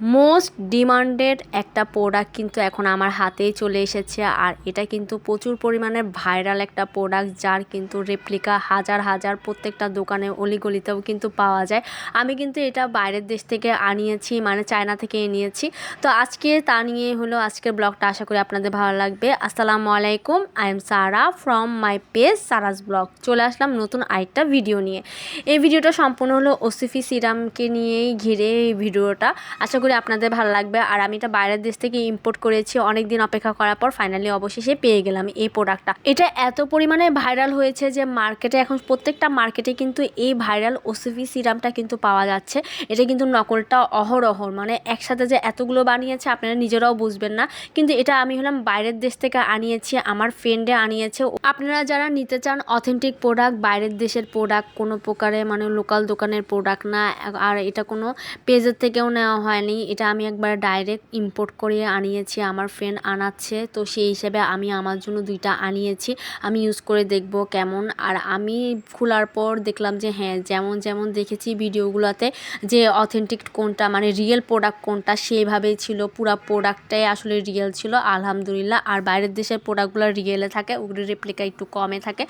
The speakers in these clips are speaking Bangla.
মোস্ট ডিমান্ডেড একটা প্রোডাক্ট কিন্তু এখন আমার হাতেই চলে এসেছে। আর এটা কিন্তু প্রচুর পরিমাণে ভাইরাল একটা প্রোডাক্ট, যার কিন্তু রেপ্লিকা হাজার হাজার প্রত্যেকটা দোকানে অলিগলিতেও কিন্তু পাওয়া যায়। আমি কিন্তু এটা বাইরের দেশ থেকে আনিয়েছি, মানে চায়না থেকে নিয়েছি। তো আজকে তা নিয়ে হলো আজকের ব্লগটা, আশা করি আপনাদের ভালো লাগবে। আসসালামু আলাইকুম, I am Sara from my page Sara's blog. চলে আসলাম নতুন আরেকটা ভিডিও নিয়ে। এই ভিডিওটা সম্পূর্ণ হলো ওসিফি সিরামকে নিয়েই ঘিরে এই ভিডিওটা। আশা করি আপনাদের ভালো লাগবে। আর আমি এটা বাইরের দেশ থেকে ইম্পোর্ট করেছি, অনেক দিন অপেক্ষা করার পর ফাইনালি অবশেষে পেয়ে গেলাম এই প্রোডাক্টটা। এটা এত পরিমাণে ভাইরাল হয়েছে যে মার্কেটে এখন প্রত্যেকটা মার্কেটে কিন্তু এই ভাইরাল ওসিফি সিরামটা কিন্তু পাওয়া যাচ্ছে। এটা কিন্তু নকলটা অহরহ, মানে একসাথে যে এতগুলো বানিয়েছে আপনারা নিজেরাও বুঝবেন না। কিন্তু এটা আমি হলাম বাইরের দেশ থেকে আনিয়েছি, আমার ফ্রেন্ডে আনিয়েছে। আপনারা যারা নিতে চান অথেন্টিক প্রোডাক্ট, বাইরের দেশের প্রোডাক্ট, কোনো প্রকারে মানে লোকাল দোকানের প্রোডাক্ট না, আর এটা কোনো পেজের থেকেও নেওয়া হয়নি। এটা আমি একবার ডাইরেক্ট ইম্পোর্ট করে আনিয়েছি, আমার ফ্রেন্ড আনাচ্ছে, তো সেই হিসেবে আমি আমার জন্য দুইটা আনিয়েছি। আমি ইউজ করে দেখব কেমন। আর আমি খোলার পর দেখলাম যে হ্যাঁ, যেমন যেমন দেখেছি ভিডিওগুলোতে যে অথেন্টিক কোনটা, মানে রিয়েল প্রোডাক্ট কোনটা, সেইভাবেই ছিল। পুরো প্রোডাক্টটাই আসলে রিয়েল ছিল আলহামদুলিল্লাহ। আর বাইরের দেশের প্রোডাক্টগুলো রিয়েলে থাকে, ওগুলো রেপ্লিকা একটু কমে থাকে,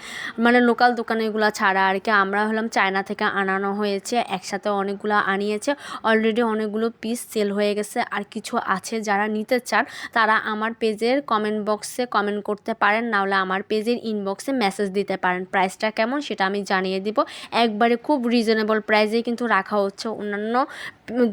মানে লোকাল দোকানেগুলো ছাড়া আর কি। আমরা হলাম চায়না থেকে আনানো হয়েছে, একসাথে অনেকগুলো আনিয়েছে। অলরেডি অনেকগুলো পিস সেল হয়ে গেছে, আর কিছু আছে। যারা নিতে চান তারা আমার পেজের কমেন্ট বক্সে কমেন্ট করতে পারেন, নাহলে আমার পেজের ইনবক্সে মেসেজ দিতে পারেন। প্রাইসটা কেমন সেটা আমি জানিয়ে দিব। একবারে খুব রিজনেবল প্রাইসে কিন্তু রাখা হচ্ছে। অন্যান্য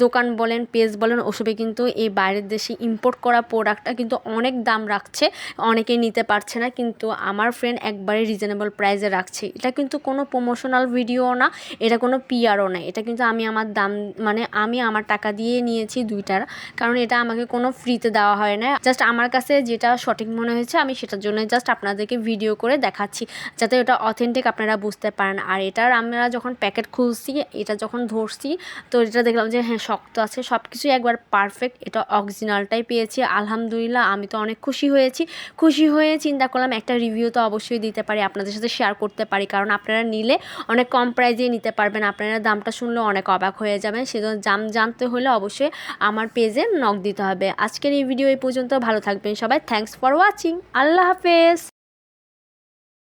দোকান বলেন, পেজ বলেন, ওসবে কিন্তু এই বাইরের দেশে ইম্পোর্ট করা প্রোডাক্টটা কিন্তু অনেক দাম রাখছে, অনেকেই নিতে পারছে না। কিন্তু আমার ফ্রেন্ড একবারে রিজনেবল প্রাইসে রাখছে। এটা কিন্তু কোনো প্রমোশনাল ভিডিও না, এটা কোনো পিআরও না। এটা কিন্তু আমি আমার দাম, মানে আমি আমার টাকা দিয়ে নিয়েছি দুইটার, কারণ এটা আমাকে কোনো ফ্রিতে দেওয়া হয় না। জাস্ট আমার কাছে যেটা সঠিক মনে হয়েছে আমি সেটার জন্য জাস্ট আপনাদেরকে ভিডিও করে দেখাচ্ছি, যাতে এটা অথেন্টিক আপনারা বুঝতে পারেন। আর এটার আমরা যখন প্যাকেট খুলছি, এটা যখন ধরছি, তো এটা দেখলাম যে হ্যাঁ শক্ত আছে, সব কিছুই একবার পারফেক্ট। এটা অরিজিনালটাই পেয়েছি আলহামদুলিল্লাহ। আমি তো অনেক খুশি হয়ে চিন্তা করলাম একটা রিভিউ তো অবশ্যই দিতে পারি, আপনাদের সাথে শেয়ার করতে পারি, কারণ আপনারা নিলে অনেক কম প্রাইজে নিতে পারবেন। আপনারা দামটা শুনলে অনেক অবাক হয়ে যাবেন। সেজন্য দাম জানতে হলে অবশ্যই আমার পেজে নক দিতে হবে। আজকের এই ভিডিও এই পর্যন্ত। ভালো থাকবেন সবাই। Thanks for watching. আল্লাহ হাফেজ।